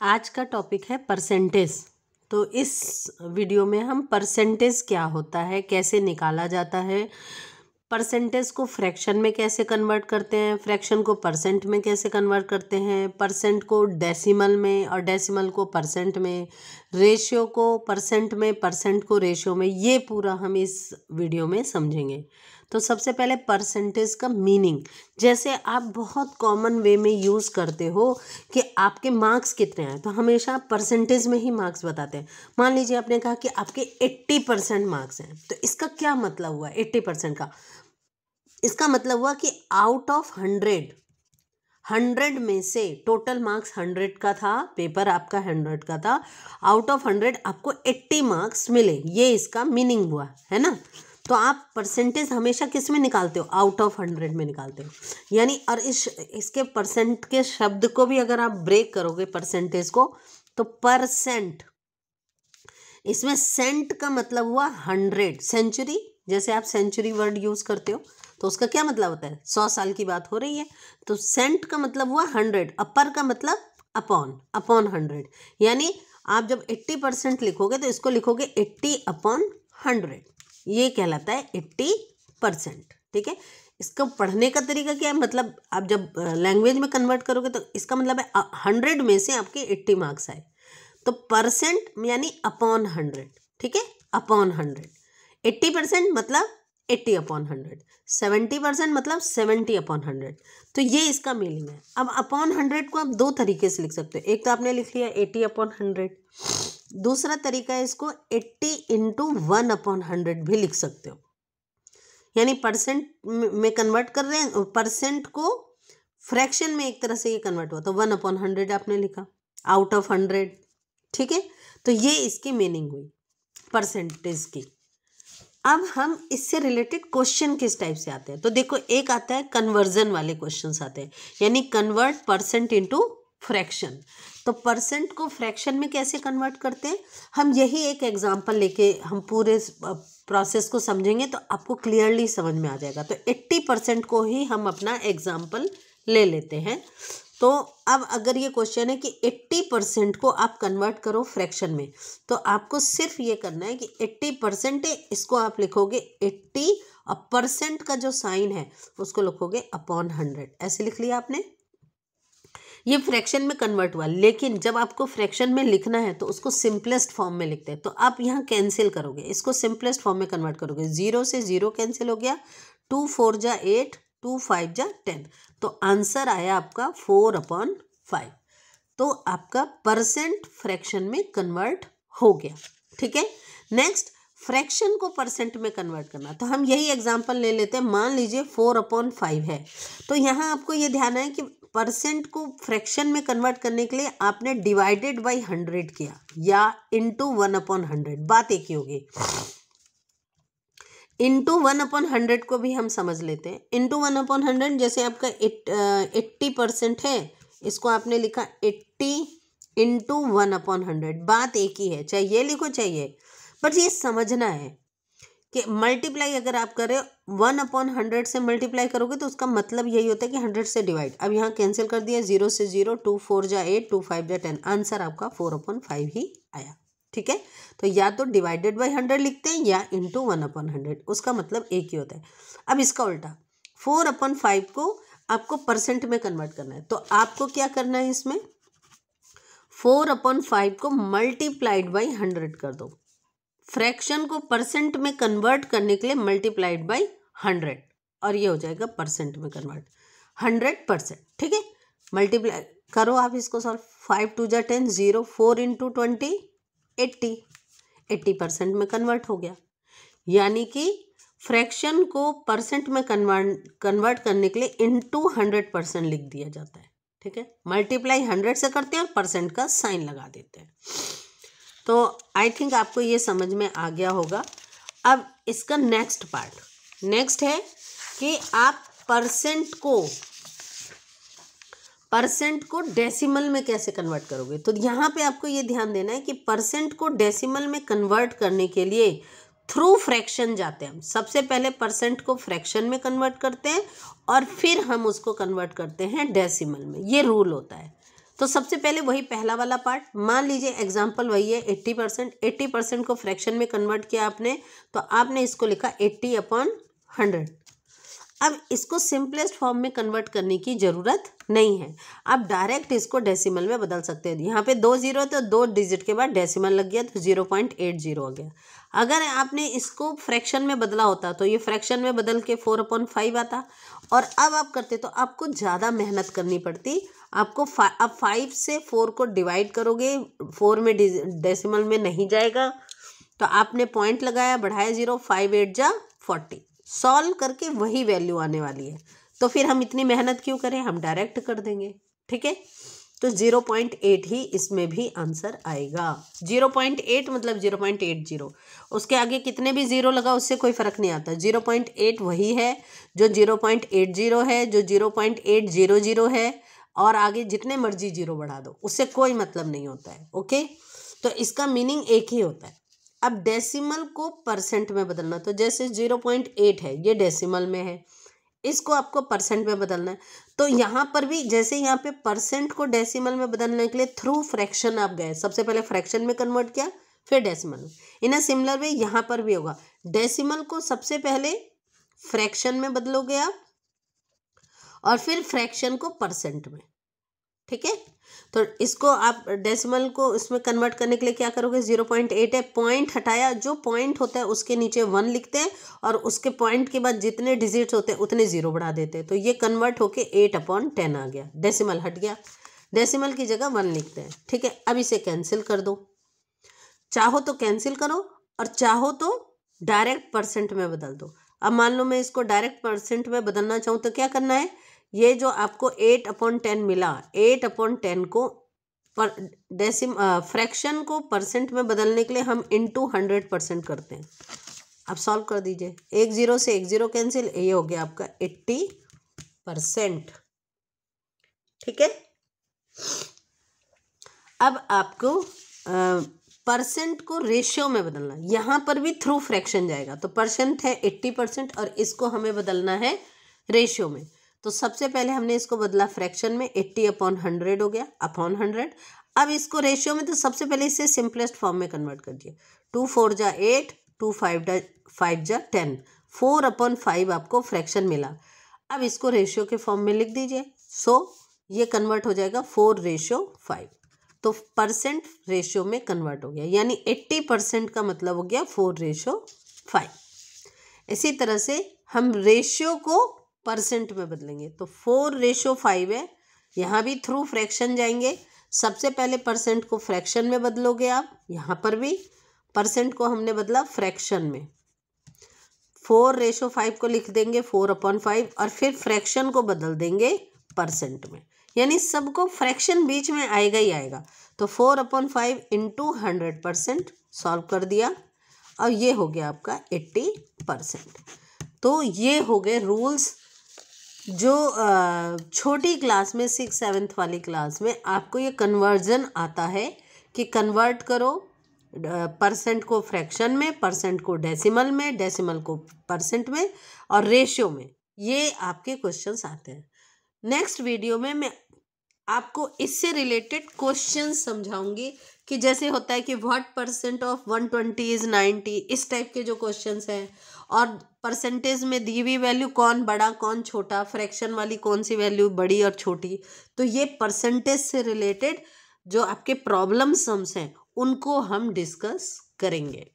आज का टॉपिक है परसेंटेज। तो इस वीडियो में हम परसेंटेज क्या होता है, कैसे निकाला जाता है, परसेंटेज को फ्रैक्शन में कैसे कन्वर्ट करते हैं, फ्रैक्शन को परसेंट में कैसे कन्वर्ट करते हैं, परसेंट को डेसिमल में और डेसिमल को परसेंट में, रेशियो को परसेंट में, परसेंट को रेशियो में, ये पूरा हम इस वीडियो में समझेंगे। तो सबसे पहले परसेंटेज का मीनिंग, जैसे आप बहुत कॉमन वे में यूज़ करते हो कि आपके मार्क्स कितने हैं, तो हमेशा आप परसेंटेज में ही मार्क्स बताते हैं। मान लीजिए आपने कहा कि आपके 80% मार्क्स हैं, तो इसका क्या मतलब हुआ 80% का? इसका मतलब हुआ कि आउट ऑफ 100 में से टोटल मार्क्स 100 का था, पेपर आपका 100 का था, आउट ऑफ 100 आपको 80 मार्क्स मिले, ये इसका मीनिंग हुआ है ना। तो आप परसेंटेज हमेशा किस में निकालते हो? आउट ऑफ 100 में निकालते हो। यानी और इसके परसेंट के शब्द को भी अगर आप ब्रेक करोगे परसेंटेज को, तो परसेंट, इसमें सेंट का मतलब हुआ 100, सेंचुरी, जैसे आप सेंचुरी वर्ड यूज करते हो तो उसका क्या मतलब होता है? 100 साल की बात हो रही है, तो सेंट का मतलब हुआ 100, अपर का मतलब अपॉन 100। यानी आप जब 80% लिखोगे तो इसको लिखोगे 80/100, ये कहलाता है 80%। ठीक है, इसको पढ़ने का तरीका क्या है? मतलब आप जब लैंग्वेज में कन्वर्ट करोगे तो इसका मतलब है 100 में से आपके 80 मार्क्स आए, तो परसेंट यानी अपॉन 100। ठीक है, अपॉन 100। 80% मतलब 80/100, 70% मतलब 70/100। तो ये इसका मीनिंग है। अब अपॉन 100 को आप दो तरीके से लिख सकते हो। एक तो आपने लिख लिया 80/100, दूसरा तरीका है इसको 80 × 1/100 भी लिख सकते हो। यानी परसेंट में कन्वर्ट कर रहे हैं, परसेंट को फ्रैक्शन में एक तरह से ये कन्वर्ट हुआ, तो 1/100 आपने लिखा आउट ऑफ 100। ठीक है, तो ये इसकी मीनिंग हुई परसेंटेज की। अब हम इससे रिलेटेड क्वेश्चन किस टाइप से आते हैं, तो देखो एक आता है कन्वर्जन वाले क्वेश्चंस आते हैं, यानी कन्वर्ट परसेंट इनटू फ्रैक्शन। तो परसेंट को फ्रैक्शन में कैसे कन्वर्ट करते हैं, हम यही एक एग्जांपल लेके हम पूरे प्रोसेस को समझेंगे तो आपको क्लियरली समझ में आ जाएगा। तो 80% को ही हम अपना एग्जांपल ले लेते हैं। तो अब अगर ये क्वेश्चन है कि 80% को आप कन्वर्ट करो फ्रैक्शन में, तो आपको सिर्फ ये करना है कि 80% है, इसको आप लिखोगे 80 और परसेंट का जो साइन है उसको लिखोगे अपॉन 100, ऐसे लिख लिया आपने। ये फ्रैक्शन में कन्वर्ट हुआ, लेकिन जब आपको फ्रैक्शन में लिखना है तो उसको सिंपलेस्ट फॉर्म में लिखते हैं। तो आप यहाँ कैंसिल करोगे, इसको सिंपलेस्ट फॉर्म में कन्वर्ट करोगे। 0 से 0 कैंसिल हो गया, 2 4 जा 8, 2 5 जा 10, तो आंसर आया आपका 4/5। तो आपका परसेंट फ्रैक्शन में कन्वर्ट हो गया। ठीक है, नेक्स्ट फ्रैक्शन को परसेंट में कन्वर्ट करना, तो हम यही एग्जांपल ले लेते हैं। मान लीजिए 4/5 है, तो यहाँ आपको ये ध्यान है कि परसेंट को फ्रैक्शन में कन्वर्ट करने के लिए आपने डिवाइडेड बाई 100 किया या इंटू 1/100, बात एक ही होगी। इंटू 1/100 को भी हम समझ लेते हैं। इंटू 1/100, जैसे आपका 80% है, इसको आपने लिखा 80 × 1/100, बात एक ही है, चाहे ये लिखो चाहिए, बट ये समझना है कि मल्टीप्लाई अगर आप कर रहे हो 1/100 से मल्टीप्लाई करोगे तो उसका मतलब यही होता है कि 100 से डिवाइड। अब यहाँ कैंसिल कर दिया, 0 से 0, 2 4 जा 8, 2 5 जा 10, आंसर आपका 4/5 ही आया। ठीक है, तो या तो डिवाइडेड बाई 100 लिखते हैं या इंटू 1/100, उसका मतलब एक ही होता है। अब इसका उल्टा 4/5 को आपको परसेंट में कन्वर्ट करना है, तो आपको क्या करना है, इसमें 4/5 को मल्टीप्लाइड बाई 100 कर दो। फ्रैक्शन को परसेंट में कन्वर्ट करने के लिए मल्टीप्लाइड बाई 100, और ये हो जाएगा परसेंट में कन्वर्ट 100%। ठीक है, मल्टीप्लाई करो आप इसको सॉल्व, 5 2 जा 10, 0 4 × 20 80, 80% में कन्वर्ट हो गया। यानी कि फ्रैक्शन को परसेंट में कन्वर्ट करने के लिए इंटू 100% लिख दिया जाता है। ठीक है, मल्टीप्लाई 100 से करते हैं और परसेंट का साइन लगा देते हैं। तो आई थिंक आपको ये समझ में आ गया होगा। अब इसका नेक्स्ट पार्ट नेक्स्ट है कि आप परसेंट को डेसिमल में कैसे कन्वर्ट करोगे। तो यहाँ पे आपको ये ध्यान देना है कि परसेंट को डेसिमल में कन्वर्ट करने के लिए थ्रू फ्रैक्शन जाते हैं। हम सबसे पहले परसेंट को फ्रैक्शन में कन्वर्ट करते हैं और फिर हम उसको कन्वर्ट करते हैं डेसिमल में, ये रूल होता है। तो सबसे पहले वही पहला वाला पार्ट, मान लीजिए एग्जाम्पल वही है 80%, 80% को फ्रैक्शन में कन्वर्ट किया आपने, तो आपने इसको लिखा 80/100। अब इसको सिंपलेस्ट फॉर्म में कन्वर्ट करने की ज़रूरत नहीं है, आप डायरेक्ट इसको डेसिमल में बदल सकते हैं। यहाँ पे 2 जीरो तो 2 डिजिट के बाद डेसिमल लग गया तो 0.80 हो गया। अगर आपने इसको फ्रैक्शन में बदला होता तो ये फ्रैक्शन में बदल के 4/5 आता, और अब आप करते तो आपको ज़्यादा मेहनत करनी पड़ती। आपको अब 5 से 4 को डिवाइड करोगे, 4 में डेसिमल में नहीं जाएगा, तो आपने पॉइंट लगाया, बढ़ाया 0, 5 8 जा 40, सॉल्व करके वही वैल्यू आने वाली है। तो फिर हम इतनी मेहनत क्यों करें, हम डायरेक्ट कर देंगे। ठीक है, तो 0.8 ही इसमें भी आंसर आएगा। 0.8 मतलब 0.80, उसके आगे कितने भी जीरो लगा उससे कोई फर्क नहीं आता। 0.8 वही है जो 0.80 है, जो 0.800 है, और आगे जितने मर्जी जीरो बढ़ा दो उससे कोई मतलब नहीं होता है। ओके, तो इसका मीनिंग एक ही होता है। अब डेसिमल को परसेंट में बदलना, तो जैसे 0.8 है ये डेसिमल में है, इसको आपको परसेंट में बदलना है। तो यहाँ पर भी जैसे यहाँ पे परसेंट को डेसिमल में बदलने के लिए थ्रू फ्रैक्शन आप गए, सबसे पहले फ्रैक्शन में कन्वर्ट किया फिर डेसिमल में। इन अ सिमिलर वे यहाँ पर भी होगा, डेसिमल को सबसे पहले फ्रैक्शन में बदलोगे आप और फिर फ्रैक्शन को परसेंट में। ठीक है, तो इसको आप डेसिमल को इसमें कन्वर्ट करने के लिए क्या करोगे, 0.8 है, पॉइंट हटाया, जो पॉइंट होता है उसके नीचे 1 लिखते हैं और उसके पॉइंट के बाद जितने डिजिट्स होते हैं उतने जीरो बढ़ा देते हैं, तो ये कन्वर्ट होके 8/10 आ गया, डेसिमल हट गया, डेसिमल की जगह 1 लिखते हैं। ठीक है, अब इसे कैंसिल कर दो, चाहो तो कैंसिल करो और चाहो तो डायरेक्ट परसेंट में बदल दो। अब मान लो मैं इसको डायरेक्ट परसेंट में बदलना चाहूँ तो क्या करना है, ये जो आपको 8/10 मिला, 8/10 को फ्रैक्शन को परसेंट में बदलने के लिए हम इंटू 100% करते हैं। अब सॉल्व कर दीजिए, 1 0 से 1 0 कैंसिल, ये हो गया आपका 80%। ठीक है, अब आपको परसेंट को रेशियो में बदलना, यहाँ पर भी थ्रू फ्रैक्शन जाएगा, तो परसेंट है 80% और इसको हमें बदलना है रेशियो में। तो सबसे पहले हमने इसको बदला फ्रैक्शन में, 80/100 हो गया, अपॉन 100। अब इसको रेशियो में, तो सबसे पहले इसे सिंपलेस्ट फॉर्म में कन्वर्ट करिए, 2 4 जा 8, 2 5 जा 10, 4/5 आपको फ्रैक्शन मिला। अब इसको रेशियो के फॉर्म में लिख दीजिए, सो ये कन्वर्ट हो जाएगा 4:5, तो परसेंट रेशियो में कन्वर्ट हो गया, यानी 80% का मतलब हो गया 4:5। इसी तरह से हम रेशियो को परसेंट में बदलेंगे, तो 4:5 है, यहाँ भी थ्रू फ्रैक्शन जाएंगे, सबसे पहले परसेंट को फ्रैक्शन में बदलोगे आप, यहाँ पर भी परसेंट को हमने बदला फ्रैक्शन में, 4:5 को लिख देंगे 4/5 और फिर फ्रैक्शन को बदल देंगे परसेंट में, यानी सबको फ्रैक्शन बीच में आएगा ही आएगा। तो 4/5 इंटू 100% सॉल्व कर दिया और ये हो गया आपका 80%। तो ये हो गए रूल्स जो छोटी क्लास में 6 7 वाली क्लास में आपको ये कन्वर्जन आता है कि कन्वर्ट करो परसेंट को फ्रैक्शन में, परसेंट को डेसिमल में, डेसिमल को परसेंट में और रेशियो में। ये आपके क्वेश्चंस आते हैं। नेक्स्ट वीडियो में मैं आपको इससे रिलेटेड क्वेश्चन समझाऊंगी कि जैसे होता है कि व्हाट परसेंट ऑफ 120 इज 90, इस टाइप के जो क्वेश्चंस हैं, और परसेंटेज में दी हुई वैल्यू कौन बड़ा कौन छोटा, फ्रैक्शन वाली कौन सी वैल्यू बड़ी और छोटी। तो ये परसेंटेज से रिलेटेड जो आपके प्रॉब्लम सम्स हैं उनको हम डिस्कस करेंगे।